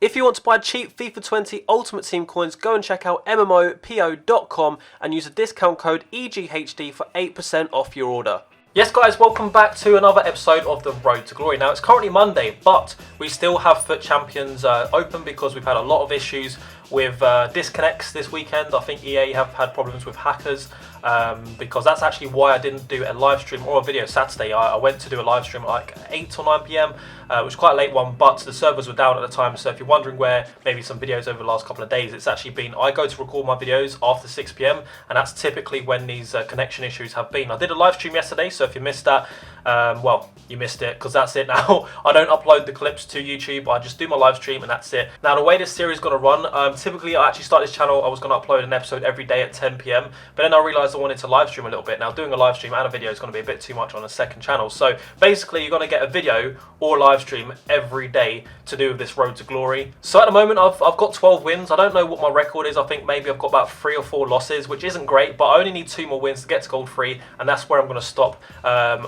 If you want to buy cheap FIFA 20 Ultimate Team coins, go and check out MMOPO.com and use the discount code EGHD for 8% off your order. Yes guys, welcome back to another episode of The Road to Glory. Now it's currently Monday, but we still have FUT Champions open because we've had a lot of issues with disconnects this weekend. I think EA have had problems with hackers because that's actually why I didn't do a live stream or a video Saturday. I went to do a live stream at like 8 or 9 PM, which was quite a late one, but the servers were down at the time. So if you're wondering where maybe some videos over the last couple of days, it's actually been, I go to record my videos after 6 PM, and that's typically when these connection issues have been. I did a live stream yesterday, so if you missed that, well, you missed it because that's it now. I don't upload the clips to YouTube, I just do my live stream and that's it. Now the way this series is going to run, typically I actually started this channel, I was going to upload an episode every day at 10 PM, but then I realised I wanted to live stream a little bit. Now doing a live stream and a video is going to be a bit too much on a second channel, so basically you're going to get a video or a live stream every day to do with this Road to Glory. So at the moment I've got 12 wins. I don't know what my record is. I think maybe I've got about 3 or 4 losses, which isn't great, but I only need 2 more wins to get to gold 3, and that's where I'm going to stop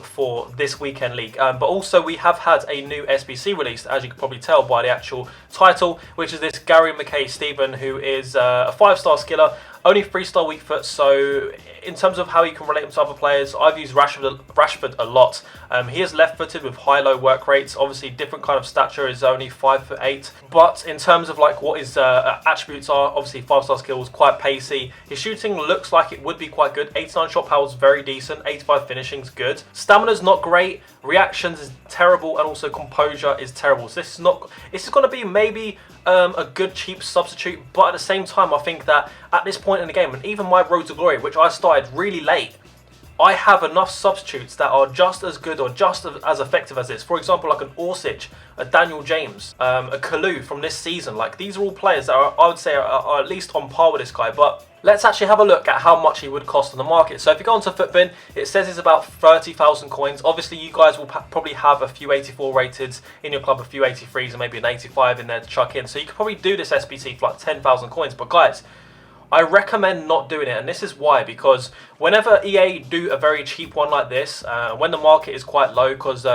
for this weekend league. But also we have had a new SBC released, as you can probably tell by the actual title, which is this Gary Mackay-Steven, who is a 5-star skiller, only 3-star weak foot. So in terms of how you can relate him to other players, I've used Rashford a lot. He is left-footed with high-low work rates. Obviously different kind of stature, is only 5'8", but in terms of like what his attributes are, obviously 5-star skills, quite pacey. His shooting looks like it would be quite good. 89 shot power is very decent. 85 finishing's good. Stamina's not great. Reactions is terrible, and also composure is terrible. So this is going to be maybe a good cheap substitute, but at the same time I think that at this point in the game, and even my Road to Glory, which I started really late, I have enough substitutes that are just as good or just as effective as this. For example, like an Orsic, a Daniel James, a Kalu from this season. Like, these are all players that I would say are at least on par with this guy. But let's actually have a look at how much he would cost on the market. So if you go onto FUTBin, it says it's about 30,000 coins. Obviously, you guys will probably have a few 84 rateds in your club, a few 83s, and maybe an 85 in there to chuck in. So you could probably do this SBC for like 10,000 coins. But guys, I recommend not doing it, and this is why. Because whenever EA do a very cheap one like this, when the market is quite low, because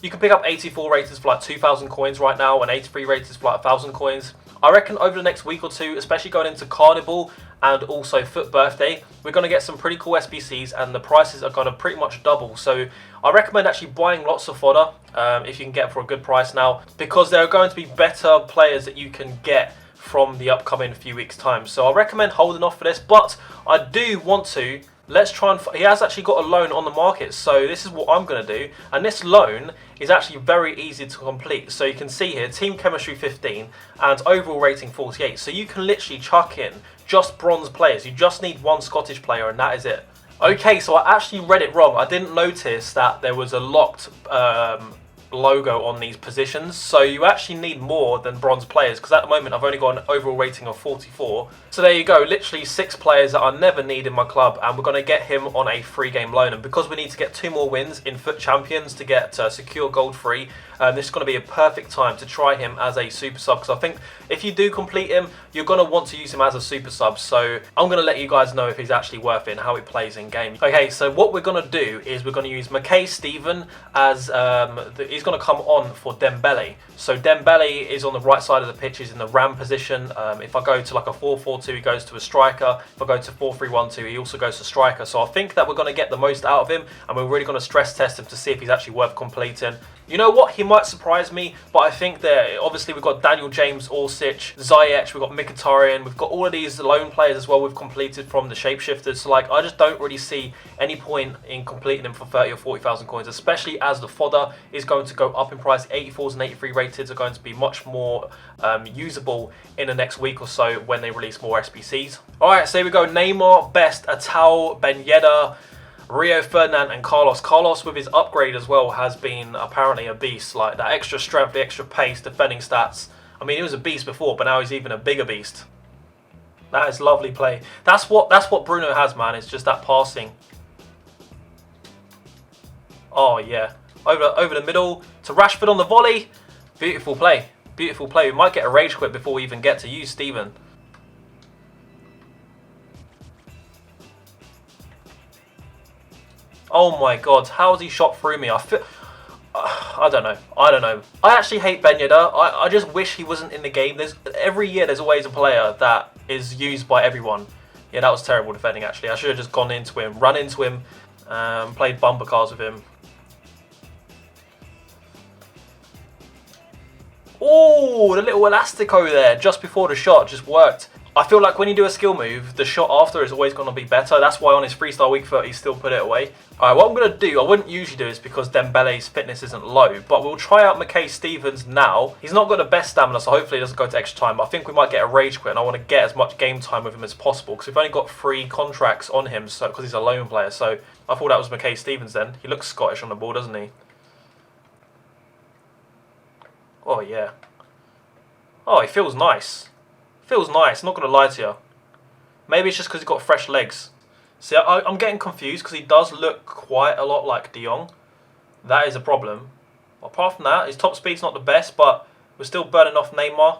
you can pick up 84 raters for like 2,000 coins right now, and 83 raters for like 1,000 coins. I reckon over the next week or two, especially going into Carnival and also FUT Birthday, we're going to get some pretty cool SBCs, and the prices are going to pretty much double. So I recommend actually buying lots of fodder if you can get it for a good price now, because there are going to be better players that you can get from the upcoming few weeks time. So I recommend holding off for this, but I do want to, let's try and, he has actually got a loan on the market, so this is what I'm going to do, and this loan is actually very easy to complete. So you can see here, team chemistry 15 and overall rating 48, so you can literally chuck in just bronze players. You just need 1 Scottish player and that is it. Okay, so I actually read it wrong. I didn't notice that there was a locked logo on these positions, so you actually need more than bronze players, because at the moment I've only got an overall rating of 44. So there you go, literally 6 players that I never need in my club, and we're going to get him on a free game loan. And because we need to get 2 more wins in FUT Champions to get secure gold free, this is going to be a perfect time to try him as a super sub, because I think if you do complete him, you're going to want to use him as a super sub. So I'm going to let you guys know if he's actually worth it and how he plays in game. Okay, so what we're going to do is we're going to use Mackay-Steven as he's going to come on for Dembele. So Dembele is on the right side of the pitch, he's in the ram position. If I go to like a 4-4-2, he goes to a striker. If I go to 4-3-1-2, he also goes to striker. So I think that we're going to get the most out of him, and we're really going to stress test him to see if he's actually worth completing. You know what, he might surprise me, but I think that obviously we've got Daniel James, Orsic, Ziyech, we've got Mkhitaryan, we've got all of these lone players as well we've completed from the shapeshifters. So like, I just don't really see any point in completing them for 30 or 40,000 coins, especially as the fodder is going to go up in price. 84s and 83 rated are going to be much more usable in the next week or so when they release more SBCs. Alright, so here we go. Neymar, Best, Atal, Ben Yedder, Rio Ferdinand and Carlos. Carlos with his upgrade as well has been apparently a beast. Like that extra strength, the extra pace, defending stats. I mean, he was a beast before, but now he's even a bigger beast. That is lovely play. That's what Bruno has, man. It's just that passing. Oh yeah, over the middle to Rashford on the volley. Beautiful play. Beautiful play. We might get a rage quit before we even get to use Steven. Oh my god, how has he shot through me? I don't know. I don't know. I actually hate Ben Yedder. I just wish he wasn't in the game. Every year there's always a player that is used by everyone. Yeah, that was terrible defending actually. I should have just gone into him, run into him, played bumper cars with him. Oh, the little elastico there just before the shot just worked. I feel like when you do a skill move, the shot after is always going to be better. That's why on his freestyle week 30, he still put it away. Alright, what I'm going to do, I wouldn't usually do this because Dembele's fitness isn't low, but we'll try out Mackay-Steven's now. He's not got the best stamina, so hopefully he doesn't go to extra time. I think we might get a rage quit, and I want to get as much game time with him as possible because we've only got 3 contracts on him so because he's a lone player. So I thought that was Mackay-Steven's then. He looks Scottish on the ball, doesn't he? Oh, yeah. Oh, he feels nice. Feels nice, not going to lie to you. Maybe it's just because he's got fresh legs. See, I'm getting confused because he does look quite a lot like De Jong. That is a problem. Apart from that, his top speed's not the best, but we're still burning off Neymar.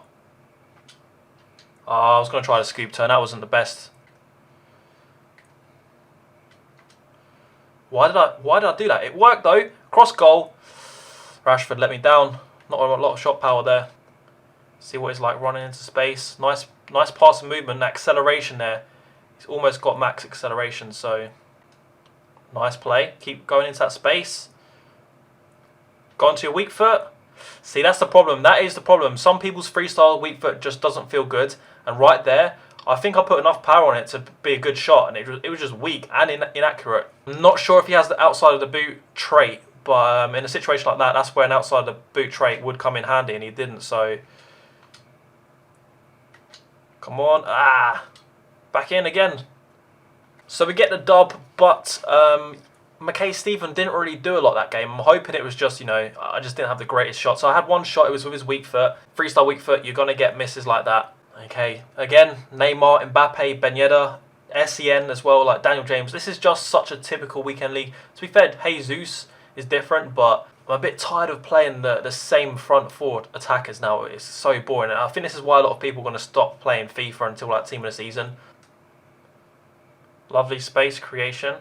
I was going to try the scoop turn. That wasn't the best. Why did I do that? It worked though. Cross goal. Rashford let me down. Not a lot of shot power there. See what he's like running into space. Nice pass and movement, acceleration there. He's almost got max acceleration, so nice play. Keep going into that space. Go onto your weak foot. See, that's the problem. That is the problem. Some people's freestyle weak foot just doesn't feel good. And right there, I think I put enough power on it to be a good shot, and it was just weak and inaccurate. I'm not sure if he has the outside of the boot trait, but in a situation like that, that's where an outside of the boot trait would come in handy, and he didn't, so... Come on. Back in again. So we get the dub, but Mackay-Steven didn't really do a lot that game. I'm hoping it was just, you know, I just didn't have the greatest shot. So I had one shot, it was with his weak foot. Freestyle weak foot, you're going to get misses like that. Okay, again, Neymar, Mbappe, Ben Yedder, SEN as well, like Daniel James. This is just such a typical weekend league. To be fair, Jesus is different, but... I'm a bit tired of playing the same front forward attackers now. It's so boring. And I think this is why a lot of people are going to stop playing FIFA until like team of the season. Lovely space creation.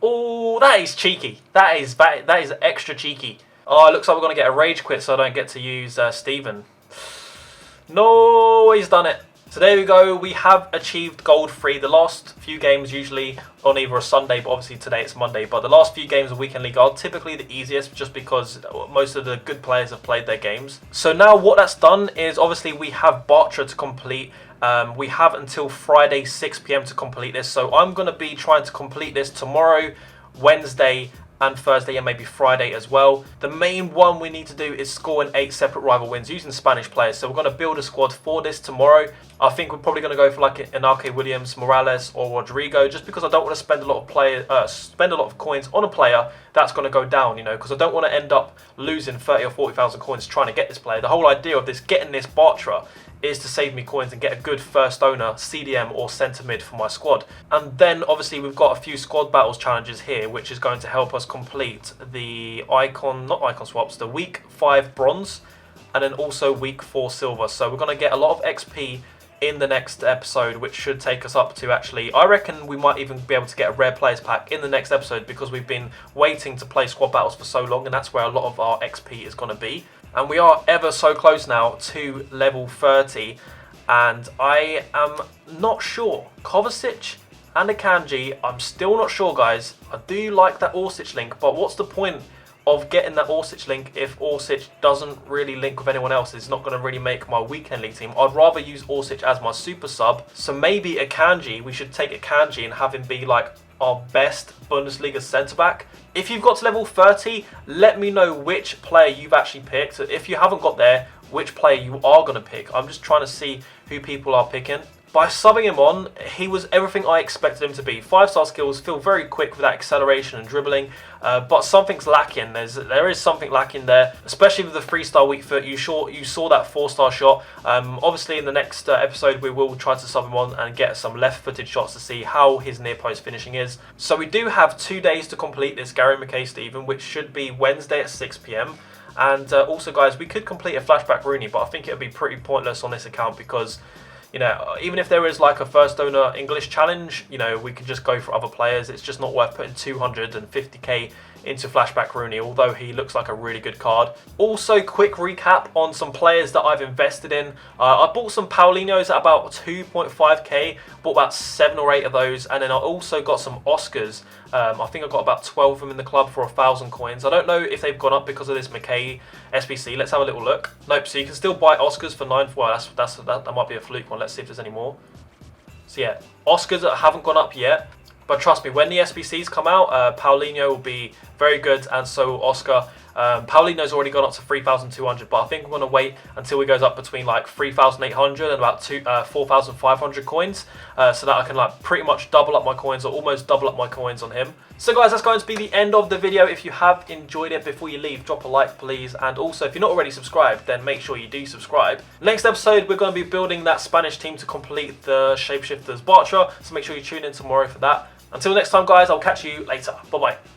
Oh, that is cheeky. That is extra cheeky. Oh, it looks like we're going to get a rage quit so I don't get to use Steven. No, he's done it. So there we go, we have achieved gold 3. The last few games usually on either a Sunday, but obviously today it's Monday, but the last few games of Weekend League are typically the easiest just because most of the good players have played their games. So now what that's done is obviously we have Bartra to complete. We have until Friday 6 PM to complete this, so I'm going to be trying to complete this tomorrow, Wednesday and Thursday and maybe Friday as well. The main one we need to do is scoring 8 separate rival wins using Spanish players. So we're going to build a squad for this tomorrow. I think we're probably going to go for like an RK Williams, Morales or Rodrigo, just because I don't want to spend a lot of coins on a player that's going to go down, you know, because I don't want to end up losing 30 or 40,000 coins trying to get this player. The whole idea of this, getting this Bartra, is to save me coins and get a good first owner, CDM or centre mid for my squad. And then obviously we've got a few squad battles challenges here, which is going to help us complete the not icon swaps, the week 5 bronze and then also week 4 silver. So we're going to get a lot of XP in the next episode, which should take us up to, actually, I reckon we might even be able to get a rare players pack in the next episode because we've been waiting to play squad battles for so long, and that's where a lot of our XP is going to be. And we are ever so close now to level 30, and I am not sure. Kovacic and Akanji, I'm still not sure, guys. I do like that Orsic link, but what's the point of getting that Orsic link if Orsic doesn't really link with anyone else? It's not going to really make my weekend league team. I'd rather use Orsic as my super sub. So maybe Akanji, we should take Akanji and have him be like our best Bundesliga centre-back. If you've got to level 30, let me know which player you've actually picked. If you haven't got there, which player you are going to pick. I'm just trying to see who people are picking. By subbing him on, he was everything I expected him to be. 5-star skills, feel very quick with that acceleration and dribbling, but something's lacking. There is something lacking there, especially with the 3-star weak foot. You saw that 4-star shot. Obviously, in the next episode, we will try to sub him on and get some left-footed shots to see how his near-post finishing is. So we do have 2 days to complete this Gary Mackay-Steven, which should be Wednesday at 6 PM. And also, guys, we could complete a flashback Rooney, but I think it would be pretty pointless on this account because, you know, even if there is like a first owner English challenge, you know, we could just go for other players. It's just not worth putting 250k into Flashback Rooney, although he looks like a really good card. Also, quick recap on some players that I've invested in. I bought some Paulinhos at about 2.5k, bought about 7 or 8 of those, and then I also got some Oscars. I think I got about 12 of them in the club for 1,000 coins. I don't know if they've gone up because of this Mackay SBC. Let's have a little look. Nope, so you can still buy Oscars for 9. Well, that might be a fluke one. Let's see if there's any more. So yeah, Oscars that haven't gone up yet. But trust me, when the SBCs come out, Paulinho will be very good, and so will Oscar. Paulinho's already gone up to 3,200, but I think I'm going to wait until he goes up between like 3,800 and about 4,500 coins, so that I can like pretty much double up my coins, or almost double up my coins on him. So guys, that's going to be the end of the video. If you have enjoyed it, before you leave, drop a like please, and also if you're not already subscribed, then make sure you do subscribe. Next episode, we're going to be building that Spanish team to complete the Shapeshifters Bartra, so make sure you tune in tomorrow for that. Until next time guys, I'll catch you later. Bye bye.